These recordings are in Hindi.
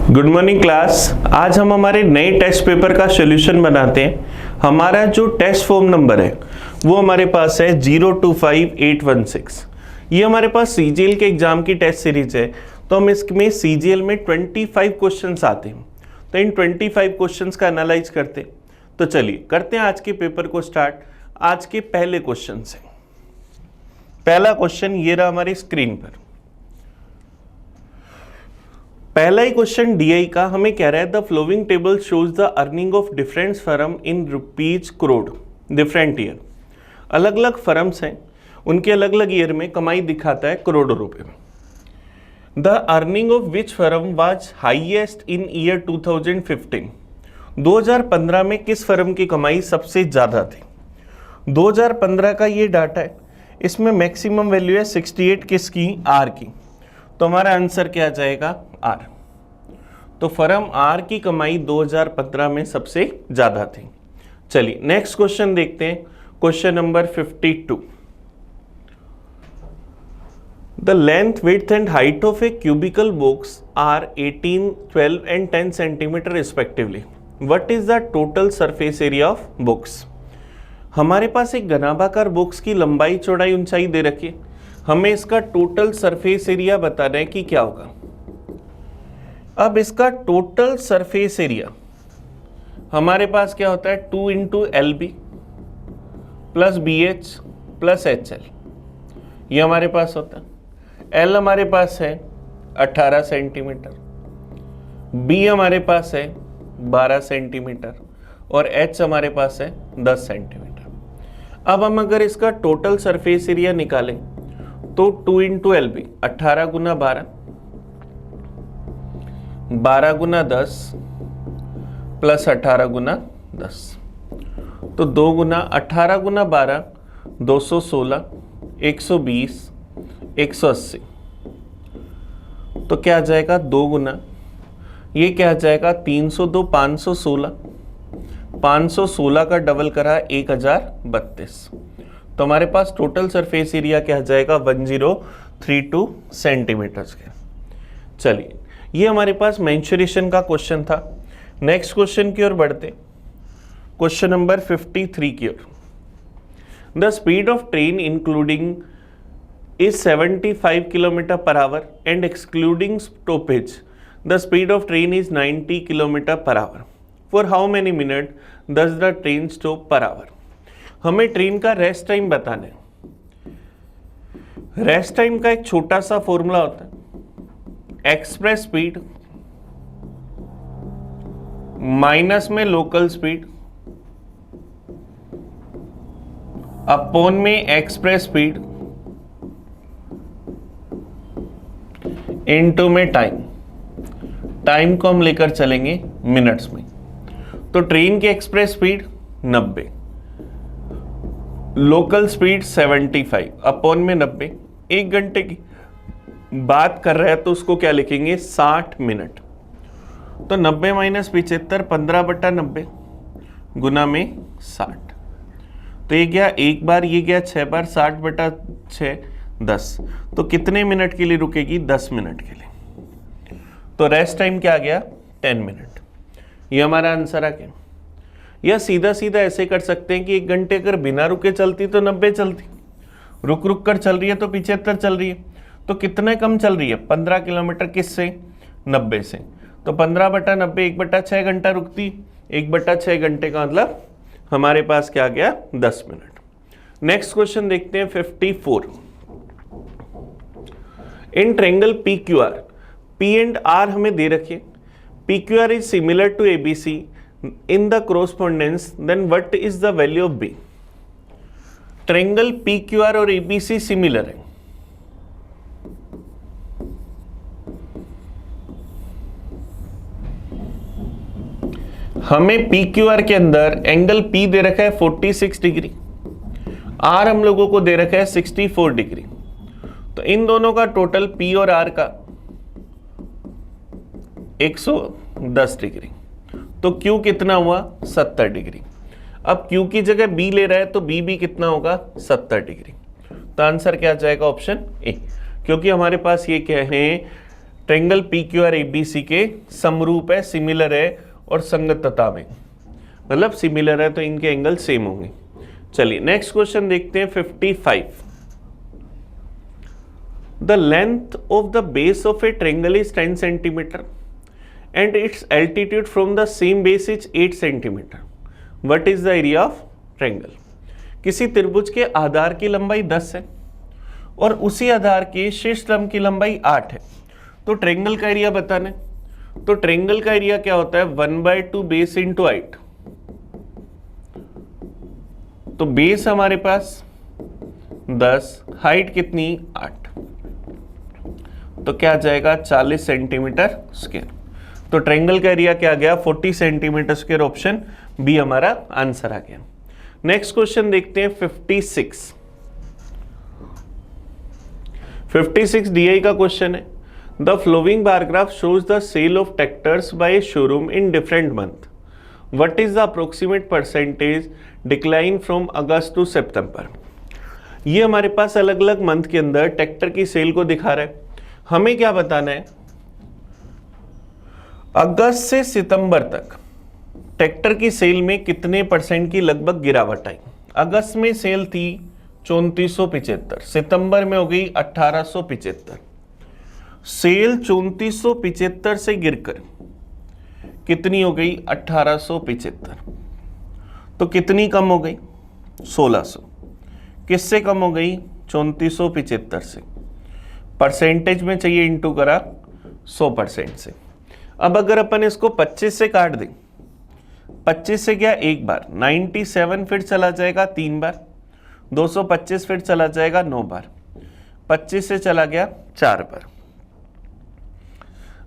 Good morning class. आज हम हमारे नए टेस्ट पेपर का सॉल्यूशन बनाते हैं। हमारा जो टेस्ट फॉर्म नंबर है वो हमारे पास है 025816। ये हमारे पास सीजीएल के एग्जाम की टेस्ट सीरीज है। तो हम इसमें सीजीएल में 25 क्वेश्चंस आते हैं, तो इन 25 क्वेश्चंस का एनालाइज करते हैं। तो चलिए करते हैं आज के पेपर को स्टार्ट। आज के पहले क्वेश्चन से पहला क्वेश्चन ये रहा हमारी स्क्रीन पर। पहला ही क्वेश्चन डीआई का हमें कह रहा है the flowing table shows the earning of different firm in rupees crore different year. अलग अलग फर्म्स हैं, उनके अलग अलग ईयर में कमाई दिखाता है करोड़ों रुपए में। The earning of which firm was highest in year 2015। 2015 में किस फर्म की कमाई सबसे ज्यादा थी? 2015 का ये डाटा है, इसमें मैक्सिमम वैल्यू है 68 किसकी? आर की। तो हमारा आंसर क्या आ जाएगा? आर। तो फर्म आर की कमाई 2015 में सबसे ज्यादा थी। चलिए नेक्स्ट क्वेश्चन देखते हैं, question number 52। The length, width and height of a cubical box are 18, 12 एंड 10 centimetre respectively. What is the total surface area of box? हमारे पास एक घनाभाकार बॉक्स की लंबाई, चौड़ाई, ऊंचाई दे रखी है। हमें इसका टोटल सरफेस एरिया बताना है कि क्या होगा। अब इसका टोटल सरफेस एरिया हमारे पास क्या होता है? 2 into L B plus B H plus H L, ये हमारे पास होता है। एल हमारे पास है 18 सेंटीमीटर, बी हमारे पास है 12 सेंटीमीटर और एच हमारे पास है 10 सेंटीमीटर। अब हम अगर इसका टोटल सरफेस एरिया निकालें तो 2 इंटू एल बी 18 गुना 12, 12 गुना 10 प्लस 18 गुना 10, तो 2 गुना 18 गुना 12 216, 120, 180। तो क्या आ जाएगा? 2 गुना, ये क्या आ जाएगा? 302, 516, 516 का डबल करा 1032। तो हमारे पास टोटल सरफेस एरिया क्या आ जाएगा? 1032 सेंटीमीटर के। चलिए ये हमारे पास मेंसुरेशन का क्वेश्चन था। नेक्स्ट क्वेश्चन की ओर बढ़ते, क्वेश्चन नंबर 53 की ओर। The speed of train including is 75 kilometre per hour and excluding stoppage the speed of train is 90 kilometre per hour. For how many minute does the train stop per hour? हमें ट्रेन का रेस्ट टाइम बताना है। रेस्ट टाइम का एक छोटा सा फॉर्मूला होता है, एक्सप्रेस स्पीड माइनस में लोकल स्पीड अपॉन में एक्सप्रेस स्पीड इनटू में टाइम। टाइम को हम लेकर चलेंगे मिनट्स में। तो ट्रेन की express speed 90, local speed 75 upon में 90। 1 घंटे की बात कर रहे हैं तो उसको क्या लिखेंगे? 60 मिनट। तो 90 माइनस 75, 15/90 गुना में 60। तो ये गया एक बार, ये गया 6 बार, 60/6 10। तो कितने मिनट के लिए रुकेगी? 10 मिनट के लिए। तो रेस्ट टाइम क्या आ गया? 10 मिनट। ये हमारा आंसर आ गया। या सीधा सीधा ऐसे कर सकते हैं कि 1 घंटे अगर बिना रुके चलती तो 90 चलती, रुक रुक कर चल रही है तो 75 चल रही है। तो कितने कम चल रही है? 15 किलोमीटर किससे? 90 से। तो 15/90 1/6 घंटा रुकती, 1/6 घंटे का मतलब हमारे पास क्या आ गया? 10 मिनट। नेक्स्ट क्वेश्चन देखते हैं 54। In triangle P Q R, P and R हमें दे रखे। P Q R is similar to ABC in the correspondence, then what is the value of B? Triangle PQR और ABC सिमिलर है। हमें PQR के अंदर एंगल P दे रखा है 46 डिग्री, R हम लोगों को दे रखा है 64 डिग्री। तो इन दोनों का टोटल P और R का 110 डिग्री। तो Q कितना हुआ? 70 डिग्री। अब Q की जगह B ले रहा है तो B भी कितना होगा? 70 डिग्री। तो आंसर क्या आ जाएगा? ऑप्शन ए, क्योंकि हमारे पास ये क्या है? ट्रायंगल PQR ABC के समरूप है, सिमिलर है और संगतता में, मतलब सिमिलर है तो इनके एंगल सेम होंगे। चलिए नेक्स्ट क्वेश्चन देखते हैं 55। The length of the base of A triangle is 10 centimetre and it's altitude from the same base is 8 centimetre. What is the area of triangle? किसी त्रिभुज के आधार की लंबाई 10 है और उसी आधार के शीर्ष स्तंभ की लंबाई 8 है, तो ट्रायंगल का एरिया बताना है। तो ट्रायंगल का एरिया क्या होता है? 1/2 बेस इंटू हाइट। तो बेस हमारे पास 10, हाइट कितनी? 8, तो क्या आ जाएगा? 40 सेंटीमीटर स्क्वायर। तो ट्रायंगल का एरिया क्या आ गया? 40 सेंटीमीटर स्क्वायर। ऑप्शन बी हमारा आंसर आ गया। नेक्स्ट क्वेश्चन देखते हैं 56। 56 DI का क्वेश्चन है। The flowing bar graph shows the sale of tractors by showroom in different month. What is the approximate percentage decline from August to September? ये हमारे पास अलग अलग मंथ के अंदर ट्रैक्टर की सेल को दिखा रहा है। हमें क्या बताना है? अगस्त से सितंबर तक ट्रैक्टर की सेल में कितने परसेंट की लगभग गिरावट आई? अगस्त में सेल थी 3475, सितंबर में हो गई 1875। सेल 3475 से गिरकर कितनी हो गई? 1875। तो कितनी कम हो गई? 1600। किससे कम हो गई? 3475 से। परसेंटेज में चाहिए, इंटू करा 100% से। अब अगर अपन इसको 25 से काट दें, 25 से क्या? एक बार, 97 फिर चला जाएगा 3 बार, 225 फिर चला जाएगा 9 बार, 25 से चला गया 4 बार।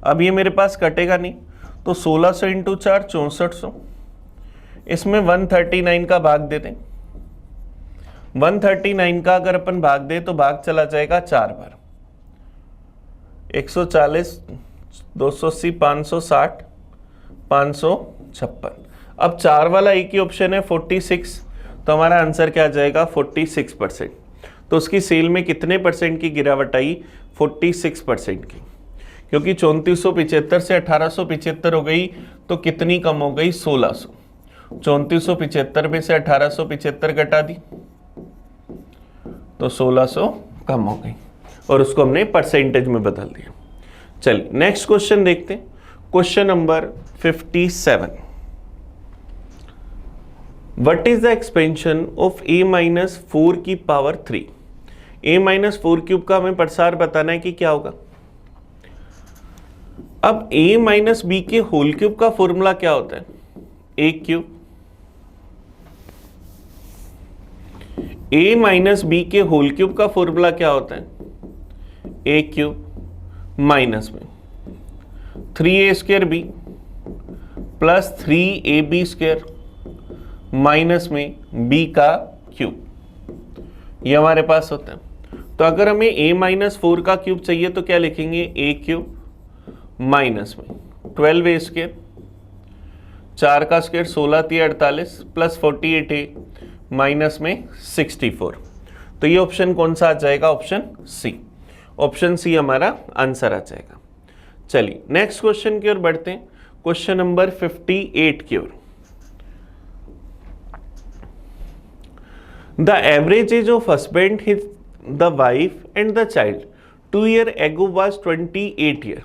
अब ये मेरे पास कटेगा नहीं, तो 1600 इंटू 4 6400। इसमें 139 का भाग दे दें। 139 का अगर अपन भाग दे तो भाग चला जाएगा 4 बार। 140, 280, 560, 556। अब 4 वाला एक ही ऑप्शन है 46, तो हमारा आंसर क्या आ जाएगा? 46%। तो उसकी सेल में कितने परसेंट की गिरावट आई? 46% की, क्योंकि 3475 से 1875 हो गई, तो कितनी कम हो गई? 1600। 3475 में से 1875 घटा दी तो 1600 कम हो गई, और उसको हमने परसेंटेज में बदल दिया। चलिए नेक्स्ट क्वेश्चन देखते हैं। Question number 57। What is the expansion of a-4 की पावर 3? a-4 क्यूब का हमें प्रसार बताना है कि क्या होगा। अब a-b के होल क्यूब का फॉर्मूला क्या होता है? a cube. a-b के होल क्यूब का फॉर्मूला क्या होता है? a क्यूब माइनस में 3a² b plus 3ab² minus में b का क्यूब, ये हमारे पास होता है। तो अगर हमें a-4 का क्यूब चाहिए तो क्या लिखेंगे? a क्यूब माइनस में 12a², 4 का स्क्वायर 16 × 48 प्लस 48a माइनस में 64। तो ये ऑप्शन कौन सा आ जाएगा? Option C. ऑप्शन सी हमारा आंसर आ जाएगा। चलिए नेक्स्ट क्वेश्चन की ओर बढ़ते हैं। क्वेश्चन नंबर 58 की ओर। The average age of husband, the wife and the child 2 year ago was 28 year.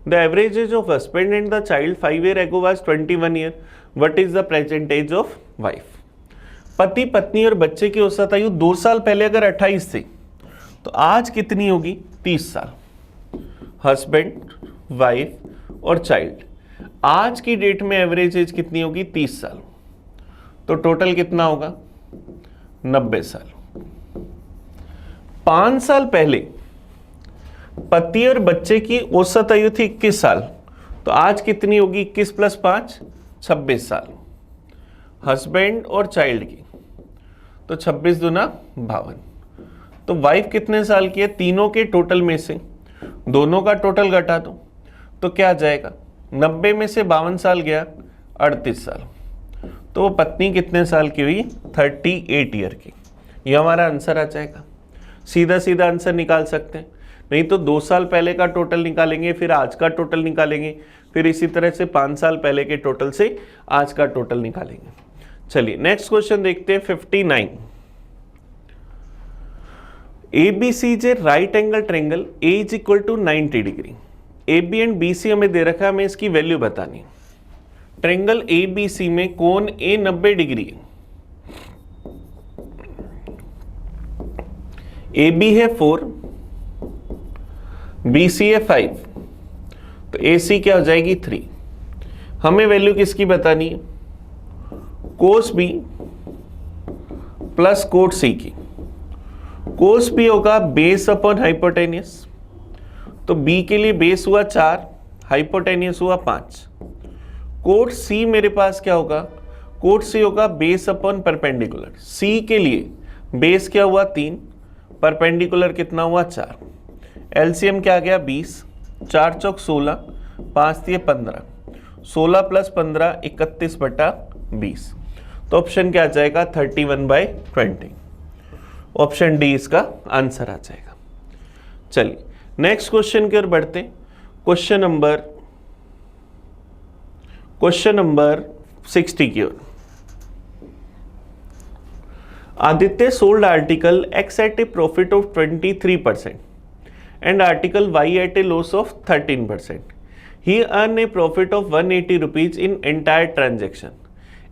The average age of husband and the child 5 year ago was 21 year. What is the present age of wife? पति पत्नी और बच्चे की औसत आयु 2 साल पहले अगर 28 थी, तो आज कितनी होगी? 30 साल। हस्बैंड, वाइफ और चाइल्ड, आज की डेट में एवरेज एज कितनी होगी? 30 साल। तो टोटल कितना होगा? 90 साल। 5 साल पहले पति और बच्चे की औसत आयु थी 21 साल, तो आज कितनी होगी? 21 + 5 26 साल। हस्बैंड और चाइल्ड की तो 26 दूना 52। तो वाइफ कितने साल की है? तीनों के टोटल में से दोनों का टोटल घटा दो तो क्या आ जाएगा? 90 में से 52 साल गया 38 साल। तो वो पत्नी कितने साल की हुई? 38 ईयर की। ये हमारा आंसर आ जाएगा। सीधा सीधा आंसर निकाल सकते हैं, नहीं तो 2 साल पहले का टोटल निकालेंगे, फिर आज का टोटल निकालेंगे, फिर इसी तरह से 5 साल पहले के टोटल से आज का टोटल निकालेंगे। चलिए नेक्स्ट क्वेश्चन देखते हैं 59। ABC is a right angle triangle, A is equal to 90 degree. AB and BC हमें दे रखा है, हमें इसकी वैल्यू बतानी है। ट्रायंगल ABC में कोण A 90 डिग्री है, AB है 4, BC है 5, तो AC क्या हो जाएगी 3। हमें वैल्यू किसकी बतानी है? कोस B प्लस कोट C की। कोस B होगा बेस अपॉन हाइपोटेनियस, तो B के लिए बेस हुआ 4, हाइपोटेनियस हुआ 5। कोट C मेरे पास क्या होगा? कोट C होगा बेस अपॉन परपेंडिकुलर। C के लिए बेस क्या हुआ 3, परपेंडिकुलर कितना हुआ 4। एलसीएम क्या आ गया 20, 4 चौक 16, 5 दिए 15, 16 प्लस 15 31/20। तो ऑप्शन क्या आ जाएगा 31/20। ऑप्शन डी इसका आंसर आ जाएगा। चलिए नेक्स्ट क्वेश्चन की ओर बढ़ते। क्वेश्चन नंबर 60 की ओर। Aditya sold article X at a profit of 23% and article Y at a loss of 13%. He earned a profit of 180 rupees in entire transaction.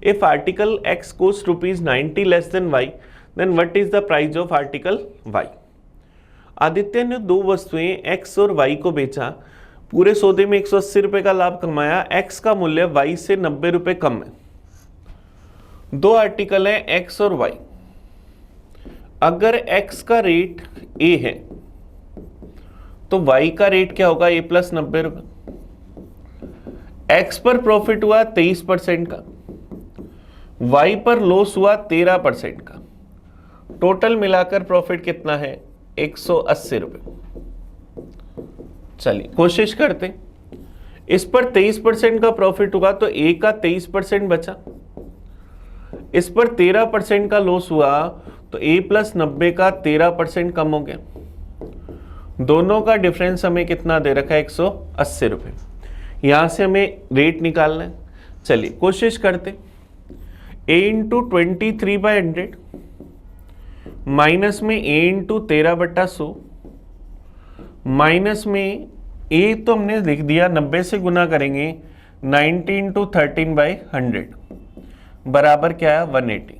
If article X costs rupees 90 less than Y, then what is the price of article Y? Aditya ने दो वस्तुएं X और Y को बेचा, पूरे सौदे में 180 रुपए का लाभ कमाया। X का मूल्य Y से 90 रुपए कम है। दो आर्टिकल है X और Y। अगर X का रेट A है तो Y का रेट क्या होगा? A प्लस 90 रुपए। X पर प्रॉफिट हुआ 23% का, Y पर लॉस हुआ 13% का। टोटल मिलाकर प्रॉफिट कितना है? 180 रुपए। चलिए कोशिश करते। इस पर 23% का प्रॉफिट हुआ तो A का 23% बचा, इस पर 13% का लॉस हुआ तो A प्लस 90 का 13% कम हो गया। दोनों का डिफरेंस हमें कितना दे रखा है? 180 रुपए। यहां से हमें रेट निकालना है। चलिए कोशिश करते। A इंटू 23/100 माइनस में A इंटू 13/100 माइनस में A तो हमने लिख दिया 90 से गुना करेंगे 90 इंटू 13/100 बराबर क्या है? 180।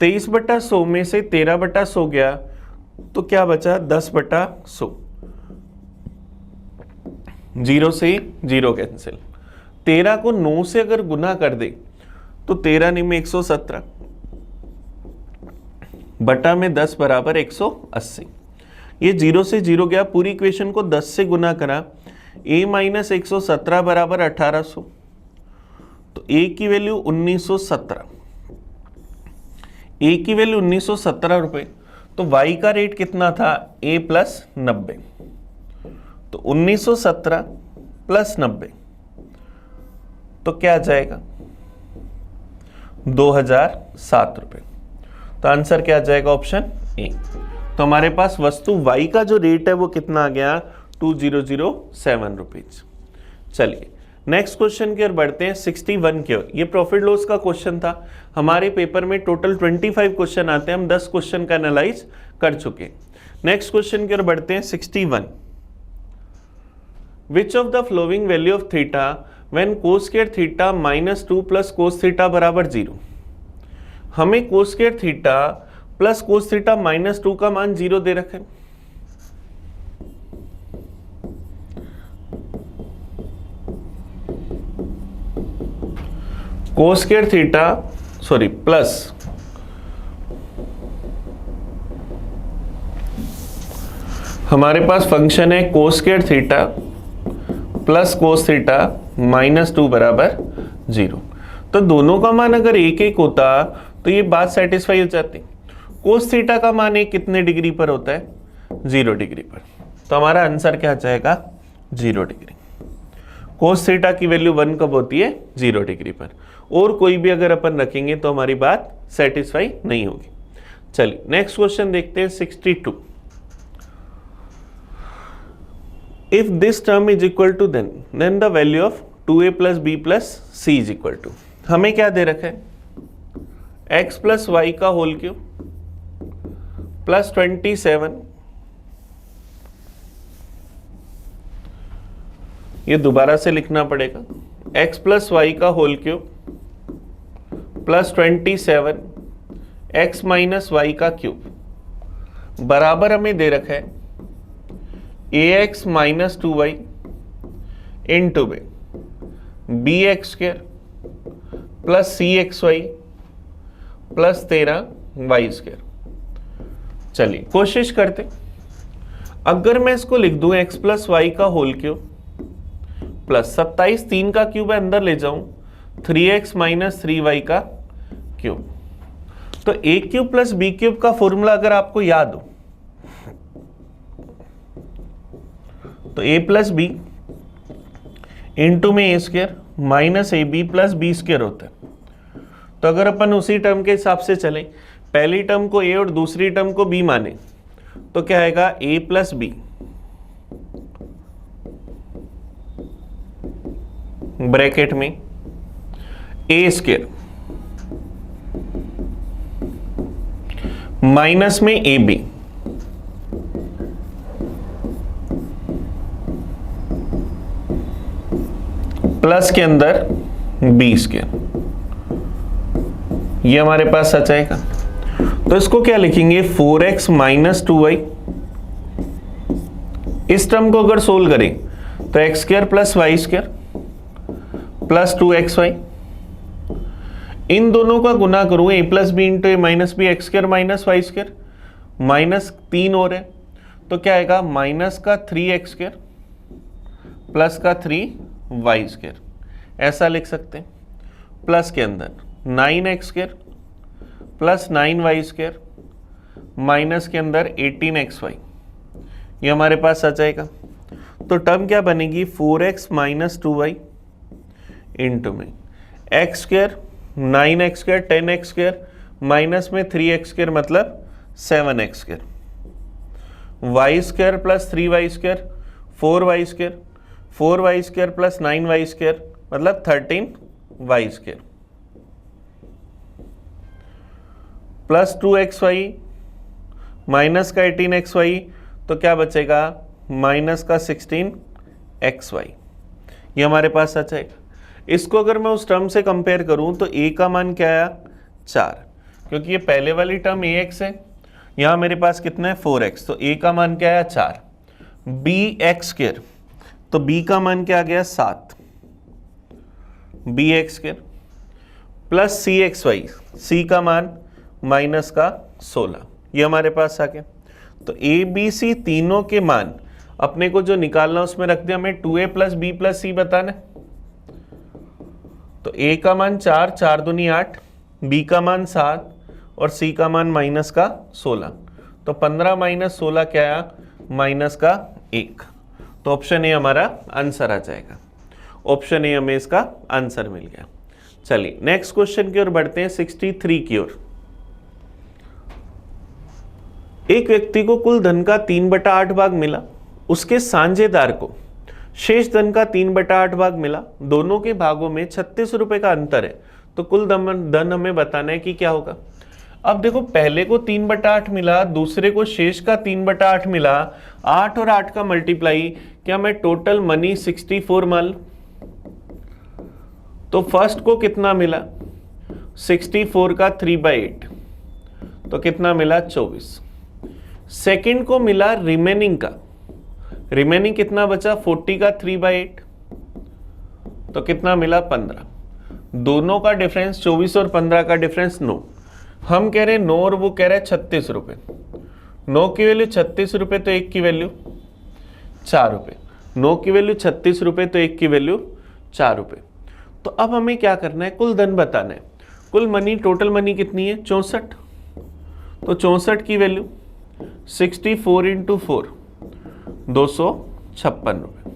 23/100 में से 13/100 गया तो क्या बचा? 10/100। 0 से 0 कैंसिल। 13 को 9 से अगर गुना कर दे तो 13 नहीं में 117 बटा में 10 बराबर 180। ये 0 से 0 गया। पूरी इक्वेशन को 10 से गुना करा। A माइनस 117 बराबर 1800, तो A की वैल्यू 1917। A की वैल्यू 1917 रुपए। तो Y का रेट कितना था? A प्लस 90, तो 1917 प्लस 90 तो क्या आ जाएगा? 2007 रुपए। तो आंसर क्या आ जाएगा? Option A. तो हमारे पास वस्तु Y का जो रेट है वो कितना आ गया? 2007 रुपीज। चलिए नेक्स्ट क्वेश्चन की ओर बढ़ते हैं 61 की ओर। ये प्रॉफिट लॉस का क्वेश्चन था। हमारे पेपर में टोटल 25 क्वेश्चन आते हैं, हम 10 क्वेश्चन का एनालाइज कर चुके। नेक्स्ट क्वेश्चन की ओर बढ़ते हैं 61। Which of the flowing value of theta when cos square theta minus 2 plus cos theta बराबर 0। हमें कोस square theta plus cos theta minus 2 का मान 0 दे रखे। कोस स्क्वायर थीटा प्लस हमारे पास फंक्शन है कोस square theta plus cos theta minus 2 बराबर 0। तो दोनों का मान अगर एक एक होता तो ये बात सेटिस्फाई हो जाती। कोस थीटा का मान एक कितने डिग्री पर होता है? 0 डिग्री पर। तो हमारा आंसर क्या आ जाएगा? 0 डिग्री। कोस थीटा की वैल्यू 1 कब होती है? 0 डिग्री पर। और कोई भी अगर अपन रखेंगे तो हमारी बात सेटिस्फाई नहीं होगी। चलिए नेक्स्ट क्वेश्चन देखते हैं 62। If this term is equal to then the value of 2a plus B plus C is equal to, हमें क्या दे रखा है, x प्लस वाई का होल क्यूब प्लस 27, ये दोबारा से लिखना पड़ेगा, x प्लस वाई का whole cube plus 27 x minus Y का क्यूब बराबर हमें दे रखा है ax माइनस 2y इंटू में bx square plus cxy plus 13y square. चलिए कोशिश करते, अगर मैं इसको लिख दूं x प्लस वाई का होल क्यूब प्लस 27 3 का क्यूब है अंदर ले जाऊं 3x माइनस 3y का क्यूब, तो a cube plus b cube का फॉर्मूला अगर आपको याद हो तो a प्लस बी इंटू में a square minus A B plus B square होता है। तो अगर अपन उसी टर्म के हिसाब से चलें, पहली टर्म को a और दूसरी टर्म को b माने तो क्या आएगा a प्लस बी ब्रैकेट में a स्क्वायर माइनस में ए बी प्लस के अंदर बी स्क्वायर, ये हमारे पास सच आएगा। तो इसको क्या लिखेंगे 4x माइनस 2y, इस टर्म को अगर सोल्व करें तो x square plus Y square plus 2xy, इन दोनों का गुना करूं a plus B into A minus B X square minus Y square minus 3 और है तो क्या आएगा माइनस का 3x स्क्वायर प्लस का 3y स्क्वायर, ऐसा लिख सकते हैं। प्लस के अंदर 9x square plus 9y square minus के अंदर 18xy, ये हमारे पास सच आएगा। तो टर्म क्या बनेगी 4x माइनस 2y इंटू में X square 9x square 10x square minus में 3x स्क्वायर मतलब 7x square, Y square plus 3y square 4y square 4y square plus 9y square मतलब 13y square plus 2xy minus का 18xy, तो क्या बचेगा माइनस का 16xy, ये हमारे पास सच है। इसको अगर मैं उस टर्म से कंपेयर करूं तो a का मान क्या आया 4, क्योंकि ये पहले वाली टर्म ax है, यहां मेरे पास कितना है 4x, तो a का मान क्या आया 4, bx स्क्वायर तो b का मान क्या आ गया 7 bx square plus cxy, c का मान माइनस का 16, ये हमारे पास आ गया। तो a b c तीनों के मान अपने को जो निकालना उसमें रख दिया, हमें 2a प्लस बी प्लस सी बताना है। तो a का मान 4 4 दूनी 8, b का मान 7 और c का मान माइनस का 16, तो 15 माइनस 16 क्या आया माइनस का 1, तो ऑप्शन ए हमारा आंसर आ जाएगा। ऑप्शन ए हमें इसका आंसर मिल गया। चलिए नेक्स्ट क्वेश्चन की ओर बढ़ते हैं 63 की ओर। एक व्यक्ति को कुल धन का 3/8 भाग मिला, उसके साझेदार को शेष धन का 3/8 भाग मिला, दोनों के भागों में 36 रुपए का अंतर है, तो कुल धन हमें बताना है कि क्या होगा। अब देखो पहले को 3/8 मिला, दूसरे को शेष का 3/8 मिला, 8 और 8 का मल्टीप्लाई, क्या मैं टोटल मनी 64 मान लूं? तो फर्स्ट को कितना मिला 64 का 3/8, तो कितना मिला 24। सेकंड को मिला रिमेनिंग का, रिमेनिंग कितना बचा 40 का 3/8, तो कितना मिला 15। दोनों का डिफरेंस 24 और 15 का डिफरेंस 9, हम कह रहे हैं 9 और वो कह रहे हैं 36 रुपए। 9 की वैल्यू 36 रुपए तो 1 की वैल्यू 4 रुपए, 9 की वैल्यू 36 रुपए तो 1 की वैल्यू 4 रुपए। तो अब हमें क्या करना है, कुल धन बताना है। कुल मनी, टोटल मनी कितनी है 64, तो 64 की वैल्यू 64 इंटू 4 256 रुपए,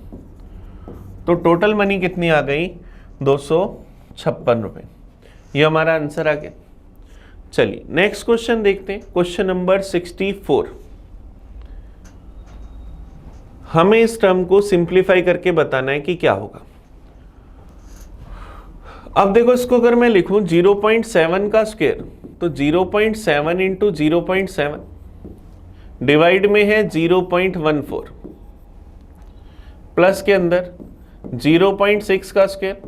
तो टोटल मनी कितनी आ गई 256 रुपए, ये हमारा आंसर आ गया। चलिए नेक्स्ट क्वेश्चन देखते हैं, क्वेश्चन नंबर 64। हमें इस टर्म को सिंप्लीफाई करके बताना है कि क्या होगा। अब देखो इसको अगर मैं लिखूं 0.7 का स्क्वायर, तो 0.7 इंटू 0.7 डिवाइड में है 0.14, प्लस के अंदर 0.6 का स्क्वायर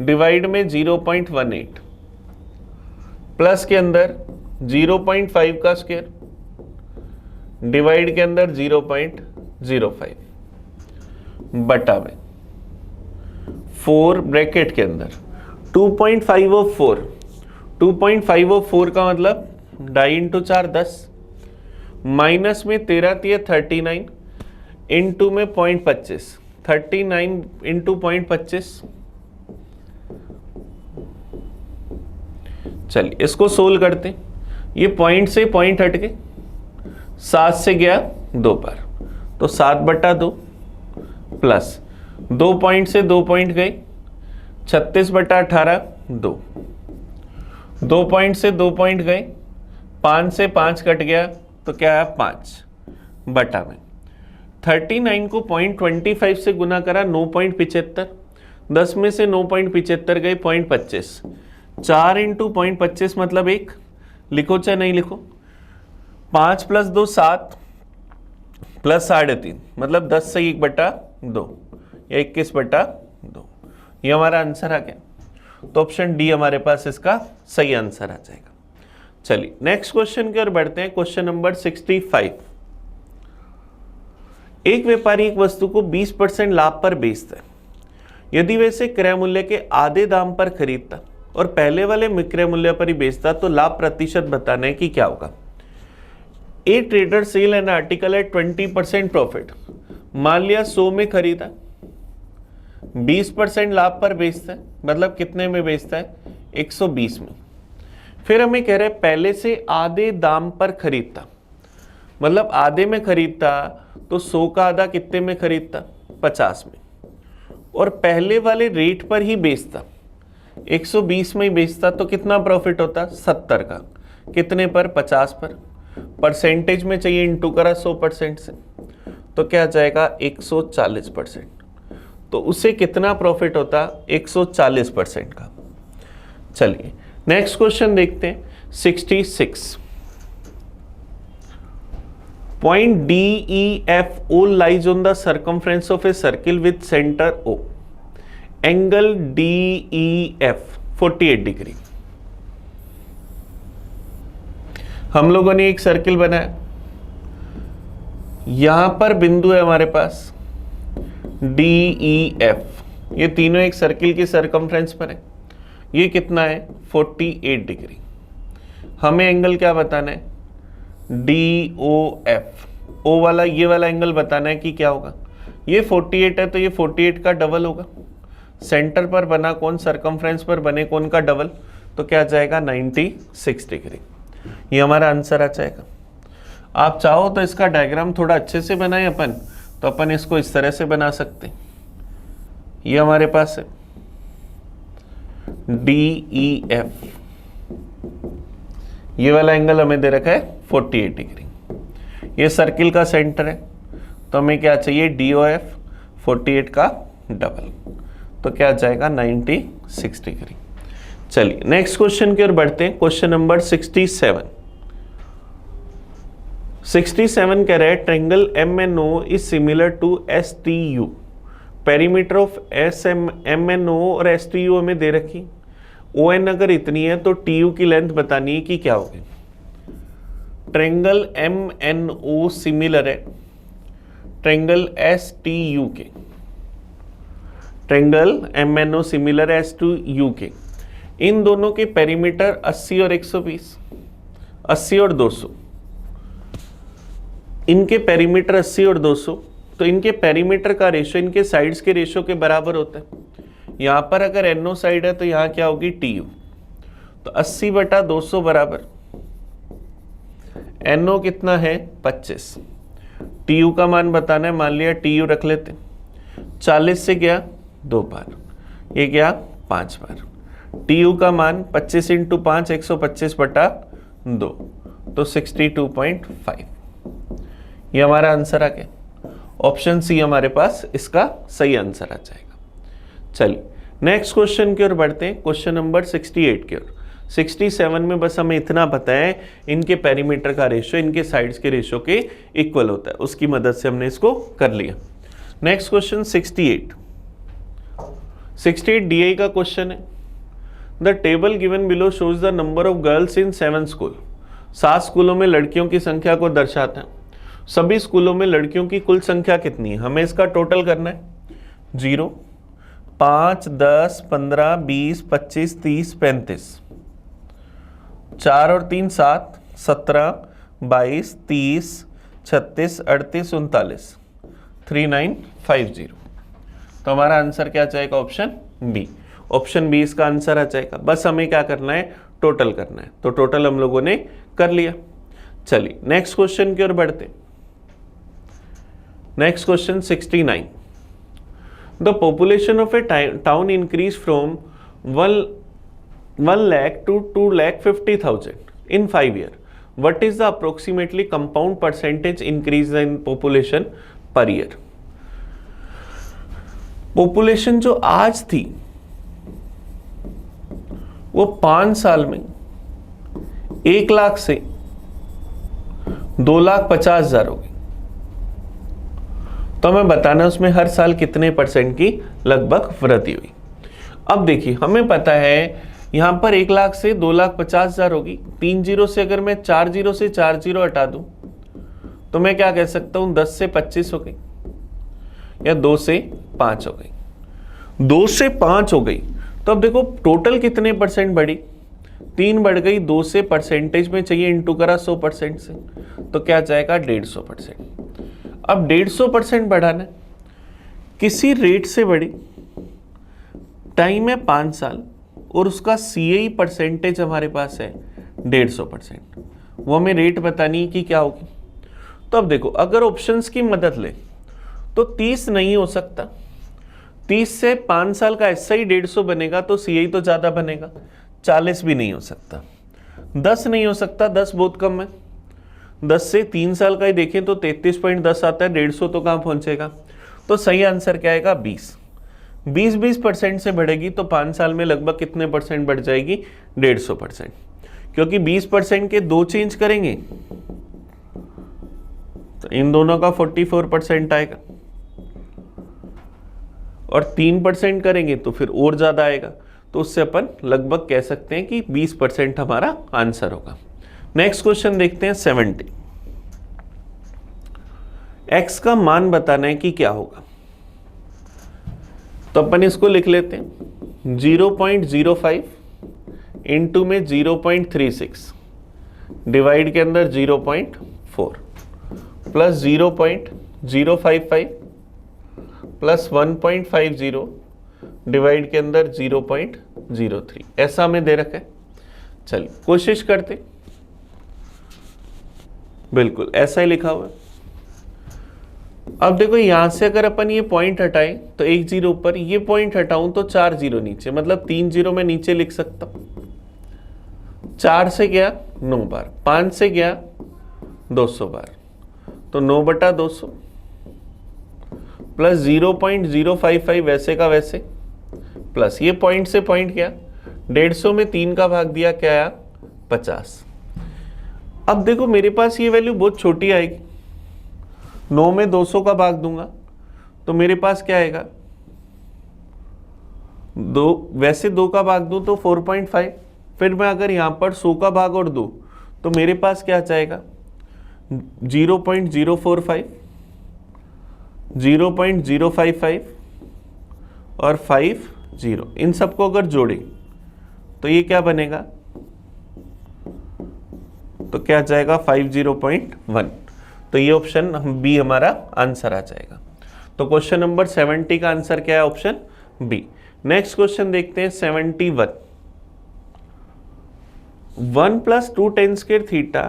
डिवाइड में 0.18, प्लस के अंदर 0.5 का स्क्वायर डिवाइड के अंदर 0.05 बटा में 4 ब्रैकेट के अंदर 2.504, 2.504 का मतलब 2.5 इंटू 4 10, माइनस में 13 तिया 39 इंटू में 0.25, 39 इंटू 0.25। चलिए इसको सोल्व करते हैं। ये पॉइंट से पॉइंट हट के 7 से गया 2 बार, तो 7/2 प्लस 2 पॉइंट से 2 पॉइंट गए 36/18 2, 2 पॉइंट से 2 पॉइंट गए 5 से 5 कट गया तो क्या है 5 बटा में 39 को 0.25 से गुना करा 9.75, 10 में से 9.75 गए 0.25, 4 इंटू 0.25 मतलब 1, लिखो चाहे नहीं लिखो। 5 प्लस 2 7 प्लस 3.5 मतलब 10 से 1/2 या 21/2, ये हमारा आंसर आ गया। तो ऑप्शन डी हमारे पास इसका सही आंसर आ जाएगा। चलिए नेक्स्ट क्वेश्चन की ओर बढ़ते हैं। Question number 65। एक व्यापारी एक वस्तु को 20% लाभ पर बेचता है। यदि वह इसे क्रय मूल्य के आधे दाम पर खरीदता और पहले वाले विक्रय मूल्य पर ही बेचता तो लाभ प्रतिशत बताना है कि क्या होगा। A trader sell an article at 20% profit. मान लिया 100 में खरीदा, 20% लाभ पर बेचता है, मतलब कितने में बेचता है 120 में। फिर हमें कह रहे हैं पहले से आधे दाम पर खरीदता, मतलब आधे में खरीदता तो 100 का आधा कितने में खरीदता 50 में, और पहले वाले रेट पर ही बेचता 120 में ही बेचता तो कितना प्रॉफिट होता 70 का, कितने पर 50 पर। परसेंटेज में चाहिए इंटू करा 100% से, तो क्या जाएगा 140%, तो उसे कितना प्रॉफिट होता 140% का। चलिए नेक्स्ट क्वेश्चन देखते हैं 66। Point DEF O lies on the circumference of a circle with center O. Angle DEF 48 degree. हम लोगों ने एक सर्किल बनाया, यहां पर बिंदु है हमारे पास DEF, ये तीनों एक सर्किल की सरकमफ्रेंस पर है। ये कितना है 48 डिग्री। हमें एंगल क्या बताना है DOF, O वाला ये वाला एंगल बताना है कि क्या होगा। ये 48 है तो ये 48 का डबल होगा। सेंटर पर बना कौन, सरकमफ्रेंस पर बने कौन का डबल, तो क्या जाएगा 96 डिग्री। ये हमारा आंसर आ जाएगा। आप चाहो तो इसका डायग्राम थोड़ा अच्छे से बनाएं अपन, तो अपन इसको इस तरह से बना सकते हैं। ये हमारे पास है DEF, ये वाला एंगल हमें दे रखा है 48 डिग्री। ये सर्किल का सेंटर है, तो हमें क्या चाहिए DOF 48 का डबल, तो क्या जाएगा 96 डिग्री। चलिए नेक्स्ट क्वेश्चन की ओर बढ़ते हैं। Question number 67। 67 कह रहा है triangle MNO is similar to STU। Perimeter of MNO और STU हमें दे रखी। ON अगर इतनी है तो TU की लेंथ बतानी है कि क्या होगी। ट्रायंगल MNO सिमिलर है ट्रायंगल STU के, ट्रायंगल MNO सिमिलर है STU के। इन दोनों के पेरीमीटर 80 और 120, 80 और 200, इनके पेरीमीटर 80 और 200, तो इनके पेरीमीटर का रेशियो इनके साइड्स के रेशियो के बराबर होता है। यहाँ पर अगर NO साइड है तो यहाँ क्या होगी TU, तो 80/200 बराबर NO कितना है 25, TU का मान बताना है। मान लिया TU रख लेते, 40 से गया 2 बार, ये गया 5 बार। TU का मान 25 इंटू 5 125/2, तो 62.5, ये हमारा आंसर आ गया। ऑप्शन सी हमारे पास इसका सही आंसर आ जाएगा। चलिए नेक्स्ट क्वेश्चन की ओर बढ़ते हैं, क्वेश्चन नंबर 68 की ओर। 67 में बस हमें इतना पता है इनके पेरीमीटर का रेशियो इनके साइड्स के रेशियो के इक्वल होता है, उसकी मदद से हमने इसको कर लिया। नेक्स्ट क्वेश्चन 68 डीआई का क्वेश्चन है। The table given below shows the number of girls in 7 school. 7 स्कूलों में लड़कियों की संख्या को दर्शाता है। सभी स्कूलों में लड़कियों की कुल संख्या कितनी है, हमें इसका टोटल करना है। 0, 5, 10, 15, 20, 25, 30, 35, 4 और 3 7, 17, 22, 30, 36, 38, 39, 3950। तो हमारा आंसर क्या जाएगा, ऑप्शन बी। ऑप्शन बी इसका आंसर आ जाएगा। बस हमें क्या करना है, टोटल करना है। तो टोटल हम लोगों ने कर लिया। चलिए नेक्स्ट क्वेश्चन की ओर बढ़ते। Next question 69। The population of A town increase from 1 lakh to 2,50,000 in 5 years. What is the approximately compound percentage increase in population per year? Population जो आज थी वो 5 साल में 1 लाख से 2,50,000 हो गई। तो हमें बताना उसमें हर साल कितने परसेंट की लगभग वृद्धि हुई। अब देखिए हमें पता है यहां पर 1 लाख से 2,50,000 होगी। 3 जीरो से अगर मैं 4 जीरो से 4 जीरो हटा दूं तो मैं क्या कह सकता हूं, 10 से 25 हो गई या 2 से 5 हो गई। 2 से 5 हो गई तो अब देखो टोटल कितने परसेंट बढ़ी, 3 बढ़ गई। 2 से परसेंटेज में चाहिए इंटू करा 100% से, तो क्या जाएगा 150%। अब 150% बढ़ाना किसी रेट से बढ़ी, टाइम है 5 साल और उसका CAE परसेंटेज हमारे पास है 150%। वो हमें रेट बतानी है कि क्या होगी। तो अब देखो अगर ऑप्शंस की मदद ले तो 30 नहीं हो सकता। 30 से 5 साल का ऐसा ही 150 बनेगा तो CAE तो ज़्यादा बनेगा। 40 भी नहीं हो सकता। 10 नहीं हो सकता, 10 बहुत कम है। 10 से 3 साल का ही देखें तो 33.10 आता है, 150 तो कहाँ पहुँचेगा। तो सही आंसर क्या आएगा, 20। 20% से बढ़ेगी तो 5 साल में लगभग कितने परसेंट बढ़ जाएगी, 150%। क्योंकि 20% के 2 चेंज करेंगे तो इन दोनों का 44% आएगा और 3% करेंगे तो फिर और ज्यादा आएगा। तो उससे अपन लगभग कह सकते हैं कि 20% हमारा आंसर होगा। नेक्स्ट क्वेश्चन देखते हैं 70। x का मान बताना है कि क्या होगा। तो अपन इसको लिख लेते हैं 0.05 इंटू में 0.36 डिवाइड के अंदर 0.4 प्लस 0.055 प्लस 1.50 डिवाइड के अंदर 0.03, ऐसा हमें दे रखा है। चलिए कोशिश करते, बिल्कुल ऐसा ही लिखा हुआ है। अब देखो यहां से अगर अपन ये पॉइंट हटाएं तो 1 जीरो ऊपर, ये पॉइंट हटाऊं तो 4 जीरो नीचे, मतलब 3 जीरो मैं नीचे लिख सकता हूं। 4 से गया 9 बार, 5 से गया 200 बार, तो 9/200 प्लस 0.055 वैसे का वैसे, प्लस ये पॉइंट से पॉइंट गया 150 में 3 का भाग दिया, क्या आया 50। अब देखो मेरे पास ये वैल्यू बहुत छोटी आएगी। 9 में 200 का भाग दूंगा तो मेरे पास क्या आएगा, 2 वैसे 2 का भाग दूं तो 4.5, फिर मैं अगर यहां पर 100 का भाग और दूं तो मेरे पास क्या जाएगा 0.045, 0.055 और 50। इन सबको अगर जोड़े तो ये क्या बनेगा, तो क्या जाएगा 50.1। तो ये ऑप्शन बी हमारा आंसर आ जाएगा। तो क्वेश्चन नंबर 70 का आंसर क्या है, ऑप्शन बी। नेक्स्ट क्वेश्चन देखते हैं 71। 1 + 2 tan square theta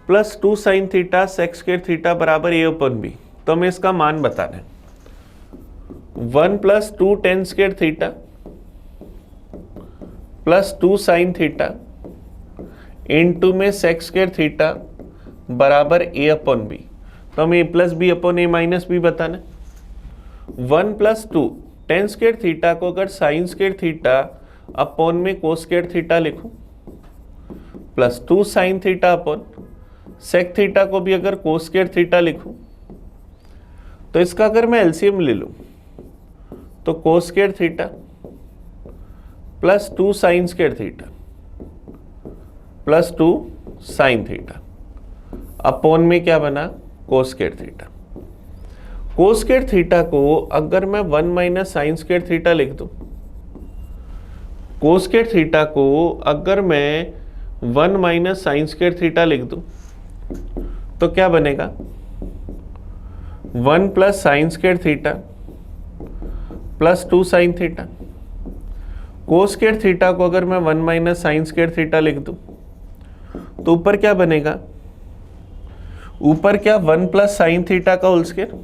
plus 2 sin theta sec square theta बराबर a/b। तो हमें इसका मान बताना है। 1 + 2 tan square theta plus 2 sin theta into में sec स्क्वायर थीटा बराबर a/b। तो तो हमें a plus B upon A minus B बताना है। 1 प्लस 2 टेन स्क्वायर थीटा को अगर साइन स्क्वायर थीटा अपॉन में कोस स्क्वायर थीटा लिखूं, plus 2 sine theta upon sec theta को भी अगर कोस स्क्वायर थीटा लिखूं, तो इसका अगर मैं एलसीएम ले लूं तो कोस square theta plus 2 sine square theta plus 2 sine theta upon में क्या बना, कोस स्क्वायर थीटा। कोस स्क्वायर थीटा को अगर मैं 1 माइनस साइन स्क्वायर थीटा लिख दूं, कोस स्क्वायर थीटा को अगर मैं 1 माइनस साइन स्क्वायर थीटा लिख दूं, तो क्या बनेगा 1 plus sine square theta plus 2 sine theta. कोस स्क्वायर थीटा को अगर मैं 1 माइनस साइन स्क्वायर थीटा लिख दूं, तो ऊपर क्या बनेगा, ऊपर क्या 1 प्लस साइन थीटा का होल स्क्वायर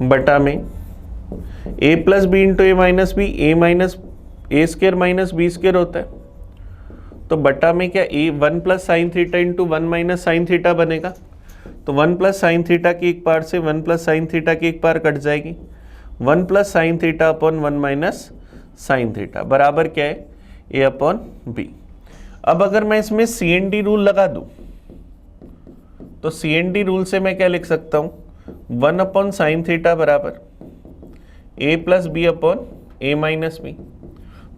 बटा में a plus B into A minus B, A minus A square minus B square होता है, तो बटा में क्या a 1 plus sine theta into 1 minus sine theta बनेगा। तो 1 प्लस साइन थीटा की एक पार से 1 प्लस साइन थीटा की एक पार कट जाएगी, 1 plus sine theta upon 1 minus sine theta बराबर क्या है, a अपॉन बी। अब अगर मैं इसमें CND रूल लगा दूं, तो CND रूल से मैं क्या लिख सकता हूं, 1 अपॉन साइन थीटा बराबर a plus B upon A minus B.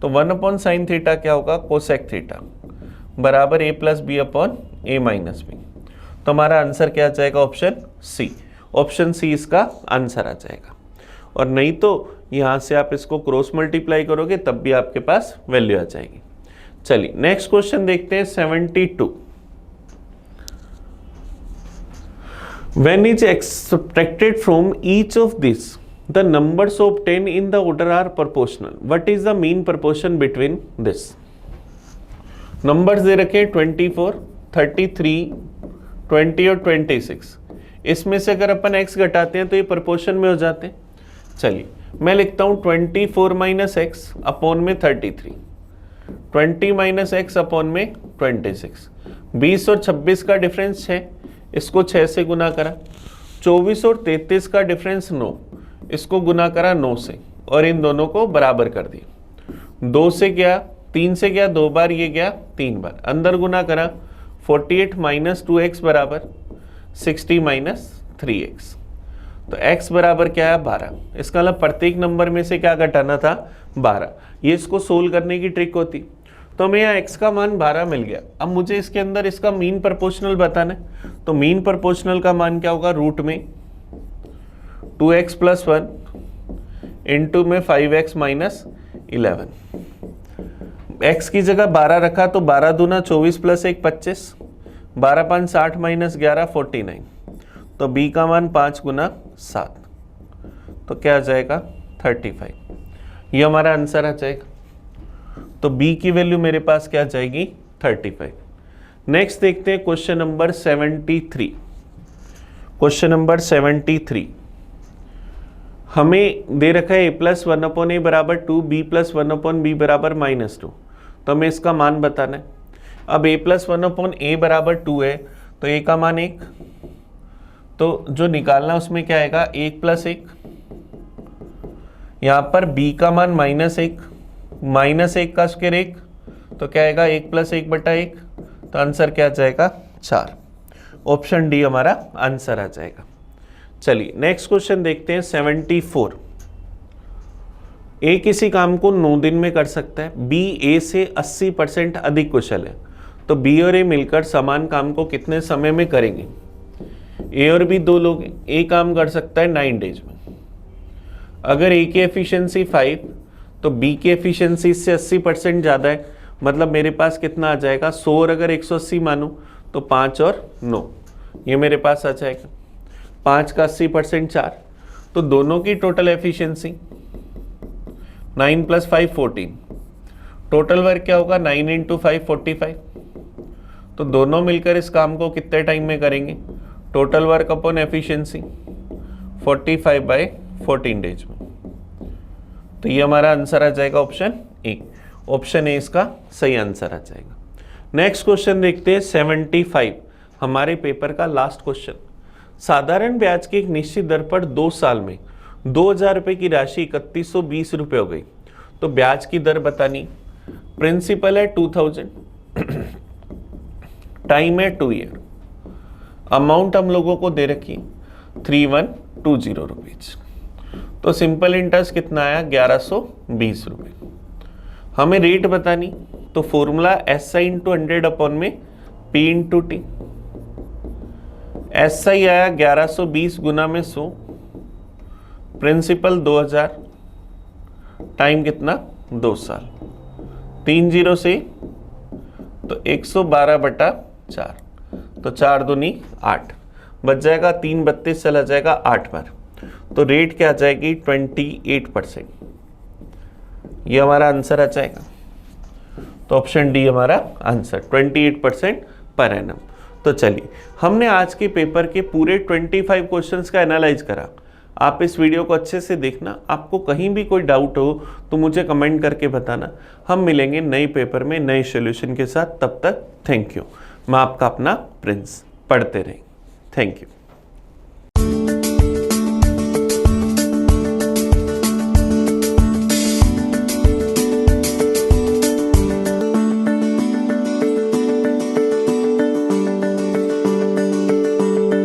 तो 1 अपॉन साइन थीटा क्या होगा, कोसेक थीटा बराबर a plus B upon A minus B. तो हमारा आंसर क्या आ जाएगा, ऑप्शन सी। ऑप्शन सी इसका आंसर आ जाएगा। और नहीं तो यहाँ से आप इसको क्रॉस मल्टीप्लाई करोगे तब भी आपके पास वैल्यू आ जाएगी। चलिए नेक्स्ट क्वेश्चन देखते हैं 72। When is extracted from each of these, the numbers obtained in the order are proportional. What is the mean proportion between this? Numbers दे रखे 24, 33, 20 और 26। इसमें से अगर अपन x घटाते हैं तो ये प्रोपोर्शन में हो जाते हैं। चलिए मैं लिखता हूँ 24 माइनस एक्स अपॉन में 33, 20 माइनस एक्स अपॉन में 26। 20 और 26 का डिफरेंस 6, इसको 6 से गुना करा। 24 और 33 का डिफरेंस 9, इसको गुना करा 9 से और इन दोनों को बराबर कर दिया। 2 से गया 3 से गया 2 बार, ये गया 3 बार, अंदर गुना करा 48 माइनस 2x बराबर 60 माइनस 3x। तो x बराबर क्या है 12। इसका मतलब प्रत्येक नंबर में से क्या घटाना था 12। ये इसको सोल्व करने की ट्रिक होती। तो हमें यहाँ x का मान 12 मिल गया। अब मुझे इसके अंदर इसका मीन प्रोपोर्शनल बताना है। तो मीन प्रोपोर्शनल का मान क्या होगा, रूट में 2x प्लस 1 इंटू में 5x माइनस 11। x की जगह 12 रखा तो 12 दूना 24 प्लस 1 25, 12 5 60 माइनस 11 49। तो b का मान 5 गुना 7, तो क्या आ जाएगा 35। ये हमारा आंसर आ जाएगा। तो b की वैल्यू मेरे पास क्या आ जाएगी 35। नेक्स्ट देखते हैं क्वेश्चन नंबर 73। क्वेश्चन नंबर 73 हमें दे रखा है a प्लस 1 अपॉन ए बराबर 2, b प्लस 1 अपॉन बी बराबर -2। तो हमें इसका मान बताना है। अब a प्लस 1 अपॉन ए बराबर 2 है तो a का मान 1, तो जो निकालना उसमें क्या आएगा 1 प्लस 1। यहाँ पर b का मान -1, -1 का स्क्वायर 1, तो क्या आएगा 1 प्लस 1 बटा 1। तो आंसर क्या आ जाएगा 4। ऑप्शन डी हमारा आंसर आ जाएगा। चलिए नेक्स्ट क्वेश्चन देखते हैं 74। ए किसी काम को 9 दिन में कर सकता है, बी ए से 80% अधिक कुशल है, तो बी और ए मिलकर समान काम को कितने समय में करेंगे। ए और बी 2 लोग हैं, ए काम कर सकता है 9 डेज में। अगर ए की एफिशिएंसी 5 तो बी की एफिशिएंसी इससे 80% ज़्यादा है, मतलब मेरे पास कितना आ जाएगा 100 और अगर 180 मानूं तो 5 और 9 ये मेरे पास आ जाएगा। 5 का 80% 4, तो दोनों की total efficiency 9 plus 5 14। Total work क्या होगा 9 इंटू 5 45। तो दोनों मिलकर इस काम को कितने टाइम में करेंगे, total work upon efficiency 45/14 days में। तो ये हमारा आंसर आ जाएगा ऑप्शन ए। ऑप्शन ए इसका सही आंसर आ जाएगा। नेक्स्ट क्वेश्चन देखते हैं 75। हमारे पेपर का लास्ट क्वेश्चन। साधारण ब्याज की एक निश्चित दर पर 2 साल में 2000 रुपये की राशि 3120 रुपये हो गई, तो ब्याज की दर बतानी। प्रिंसिपल है 2000, टाइम है 2 ईयर, अमाउंट हम लोगों को दे रखी 3120 रुपीज। तो सिंपल इंटरेस्ट कितना आया 1120 रुपये। हमें रेट बतानी, तो फॉर्मूला SI इंटू 100 अपॉन में P इंटू टी। SI आया 1120 गुना में 100, प्रिंसिपल 2000, टाइम कितना 2 साल, 3 जीरो से तो 112/4, तो 4 दूनी 8, बच जाएगा 3 32 चला जाएगा 8 बार, तो रेट क्या आ जाएगी 28%। ये हमारा आंसर आ जाएगा। तो ऑप्शन डी हमारा आंसर 28% पर एनम। तो चलिए, हमने आज के पेपर के पूरे 25 क्वेश्चंस का एनालाइज करा। आप इस वीडियो को अच्छे से देखना, आपको कहीं भी कोई डाउट हो तो मुझे कमेंट करके बताना। हम मिलेंगे नए पेपर में नए सॉल्यूशन के साथ, तब तक थैंक यू। मैं आपका अपना प्रिंस, पढ़ते रहें। Thank you.